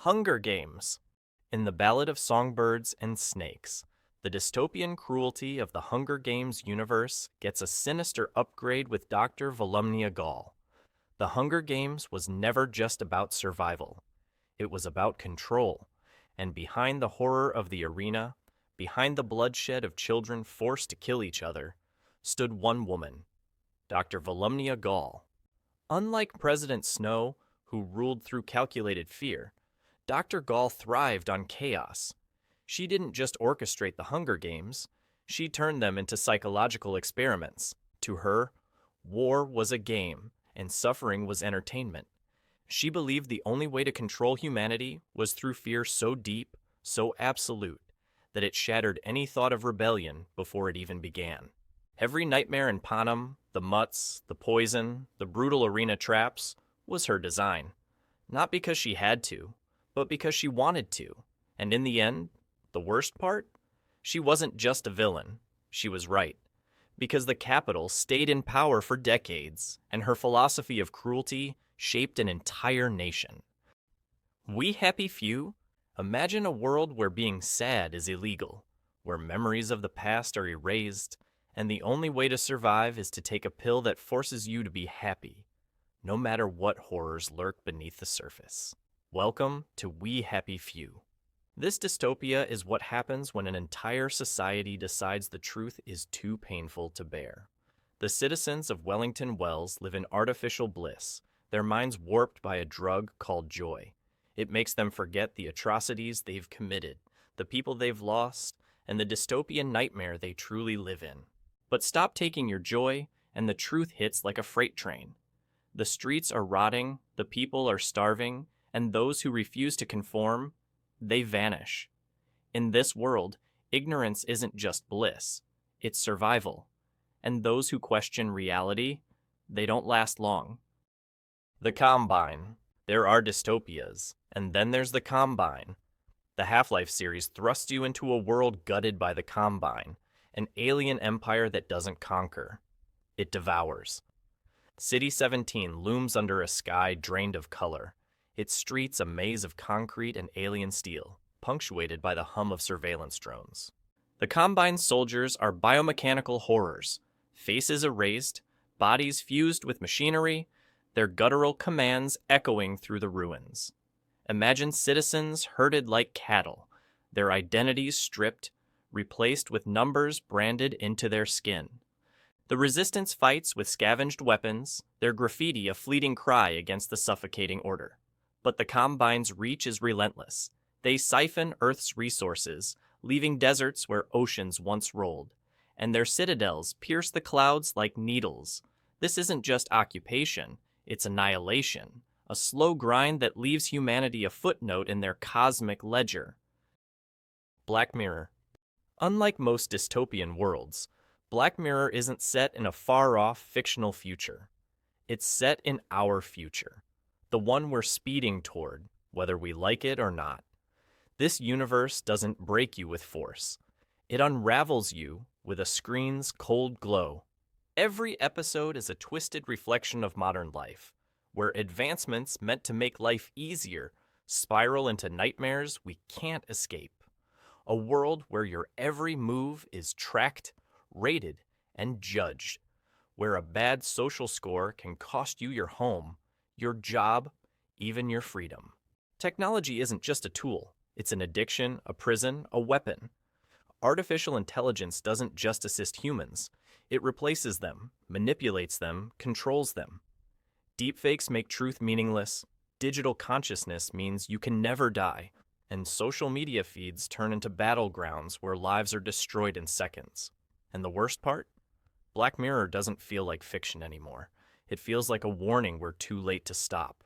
Hunger Games. In the Ballad of Songbirds and Snakes, the dystopian cruelty of the Hunger Games universe gets a sinister upgrade with Dr. Volumnia Gaul. The Hunger Games was never just about survival. It was about control, and behind the horror of the arena, behind the bloodshed of children forced to kill each other, stood one woman, Dr. Volumnia Gaul. Unlike President Snow, who ruled through calculated fear, Dr. Gaul thrived on chaos. She didn't just orchestrate the Hunger Games, she turned them into psychological experiments. To her, war was a game, and suffering was entertainment. She believed the only way to control humanity was through fear so deep, so absolute, that it shattered any thought of rebellion before it even began. Every nightmare in Panem, the mutts, the poison, the brutal arena traps, was her design. Not because she had to, but because she wanted to. And in the end, the worst part? She wasn't just a villain. She was right. Because the Capitol stayed in power for decades, and her philosophy of cruelty shaped an entire nation. We happy few? Imagine a world where being sad is illegal, where memories of the past are erased, and the only way to survive is to take a pill that forces you to be happy, no matter what horrors lurk beneath the surface. Welcome to We Happy Few. This dystopia is what happens when an entire society decides the truth is too painful to bear. The citizens of Wellington Wells live in artificial bliss, their minds warped by a drug called joy. It makes them forget the atrocities they've committed, the people they've lost, and the dystopian nightmare they truly live in. But stop taking your joy, and the truth hits like a freight train. The streets are rotting, the people are starving, and those who refuse to conform, they vanish. In this world, ignorance isn't just bliss, it's survival. And those who question reality, they don't last long. The Combine. There are dystopias, and then there's the Combine. The Half-Life series thrusts you into a world gutted by the Combine, an alien empire that doesn't conquer. It devours. City 17 looms under a sky drained of color, its streets a maze of concrete and alien steel, punctuated by the hum of surveillance drones. The Combine soldiers are biomechanical horrors, faces erased, bodies fused with machinery, their guttural commands echoing through the ruins. Imagine citizens herded like cattle, their identities stripped, replaced with numbers branded into their skin. The resistance fights with scavenged weapons, their graffiti a fleeting cry against the suffocating order. But the Combine's reach is relentless. They siphon Earth's resources, leaving deserts where oceans once rolled. And their citadels pierce the clouds like needles. This isn't just occupation, it's annihilation, a slow grind that leaves humanity a footnote in their cosmic ledger. Black Mirror. Unlike most dystopian worlds, Black Mirror isn't set in a far-off fictional future. It's set in our future, the one we're speeding toward, whether we like it or not. This universe doesn't break you with force. It unravels you with a screen's cold glow. Every episode is a twisted reflection of modern life, where advancements meant to make life easier spiral into nightmares we can't escape. A world where your every move is tracked, rated, and judged, where a bad social score can cost you your home, your job, even your freedom. Technology isn't just a tool. It's an addiction, a prison, a weapon. Artificial intelligence doesn't just assist humans. It replaces them, manipulates them, controls them. Deepfakes make truth meaningless. Digital consciousness means you can never die. And social media feeds turn into battlegrounds where lives are destroyed in seconds. And the worst part? Black Mirror doesn't feel like fiction anymore. It feels like a warning we're too late to stop.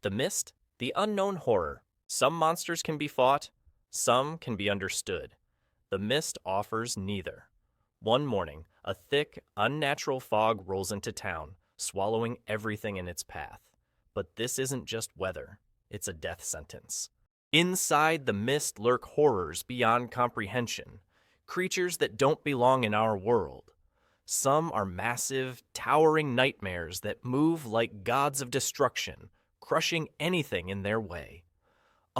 The Mist? The unknown horror. Some monsters can be fought, some can be understood. The Mist offers neither. One morning, a thick, unnatural fog rolls into town, swallowing everything in its path. But this isn't just weather, it's a death sentence. Inside the Mist lurk horrors beyond comprehension, creatures that don't belong in our world. Some are massive, towering nightmares that move like gods of destruction, crushing anything in their way.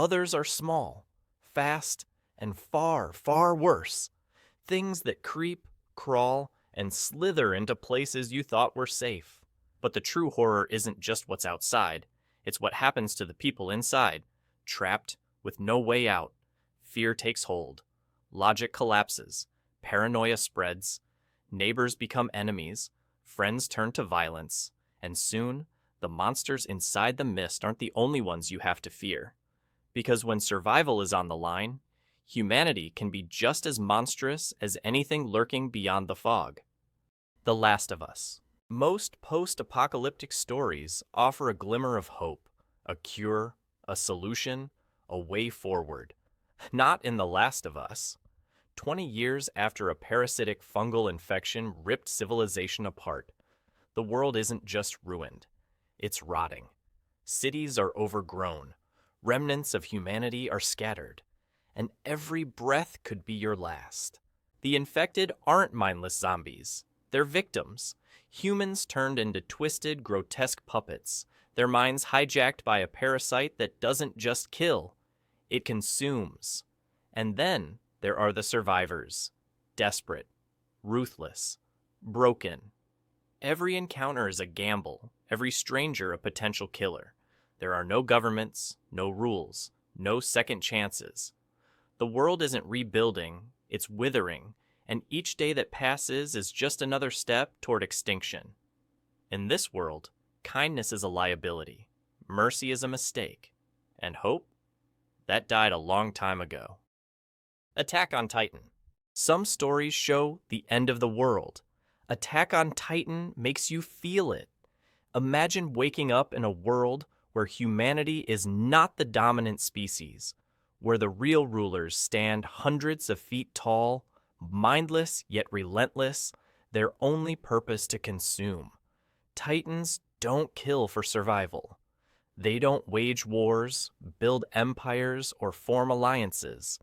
Others are small, fast, and far, far worse. Things that creep, crawl, and slither into places you thought were safe. But the true horror isn't just what's outside, it's what happens to the people inside, trapped with no way out. Fear takes hold. Logic collapses. Paranoia spreads. Neighbors become enemies. Friends turn to violence. And soon, the monsters inside the mist aren't the only ones you have to fear. Because when survival is on the line, humanity can be just as monstrous as anything lurking beyond the fog. The Last of Us. Most post-apocalyptic stories offer a glimmer of hope, a cure, a solution, a way forward. Not in The Last of Us. 20 years after a parasitic fungal infection ripped civilization apart, the world isn't just ruined, it's rotting. Cities are overgrown, remnants of humanity are scattered, and every breath could be your last. The infected aren't mindless zombies, they're victims. Humans turned into twisted, grotesque puppets, their minds hijacked by a parasite that doesn't just kill, it consumes. And then there are the survivors, desperate, ruthless, broken. Every encounter is a gamble, every stranger a potential killer. There are no governments, no rules, no second chances. The world isn't rebuilding, it's withering, and each day that passes is just another step toward extinction. In this world, kindness is a liability, mercy is a mistake, and hope? That died a long time ago. Attack on Titan. Some stories show the end of the world. Attack on Titan makes you feel it. Imagine waking up in a world where humanity is not the dominant species, where the real rulers stand hundreds of feet tall, mindless yet relentless, their only purpose to consume. Titans don't kill for survival. They don't wage wars, build empires, or form alliances.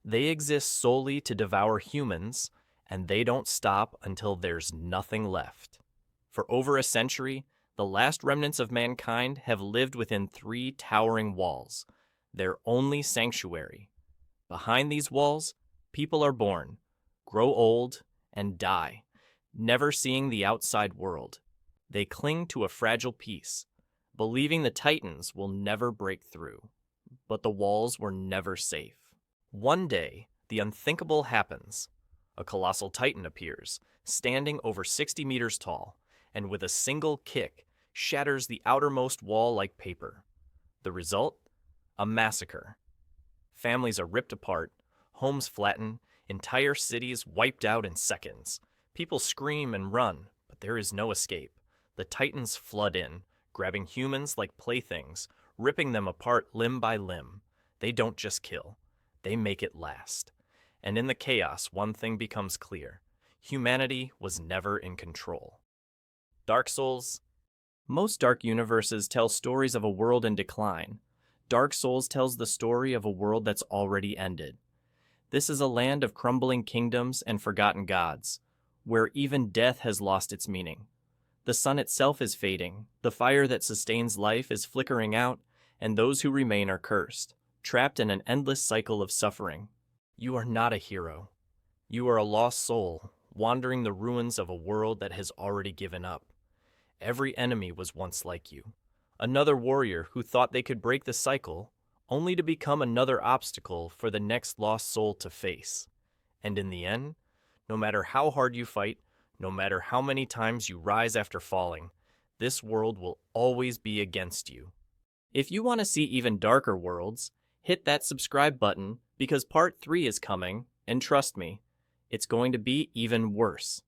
They exist solely to devour humans, and they don't stop until there's nothing left. For over a century, the last remnants of mankind have lived within 3 towering walls, their only sanctuary. Behind these walls, people are born, grow old, and die, never seeing the outside world. They cling to a fragile peace, believing the Titans will never break through. But the walls were never safe. One day, the unthinkable happens. A colossal Titan appears, standing over 60 meters tall, and with a single kick, shatters the outermost wall like paper. The result? A massacre. Families are ripped apart, homes flattened, entire cities wiped out in seconds. People scream and run, but there is no escape. The Titans flood in, grabbing humans like playthings, ripping them apart limb by limb. They don't just kill, they make it last. And in the chaos, one thing becomes clear. Humanity was never in control. Dark Souls. Most Dark universes tell stories of a world in decline. Dark Souls tells the story of a world that's already ended. This is a land of crumbling kingdoms and forgotten gods, where even death has lost its meaning. The sun itself is fading, the fire that sustains life is flickering out, and those who remain are cursed, trapped in an endless cycle of suffering. You are not a hero. You are a lost soul, wandering the ruins of a world that has already given up. Every enemy was once like you. Another warrior who thought they could break the cycle, only to become another obstacle for the next lost soul to face. And in the end, no matter how hard you fight, no matter how many times you rise after falling, this world will always be against you. If you want to see even darker worlds, hit that subscribe button because part 3 is coming, and trust me, it's going to be even worse.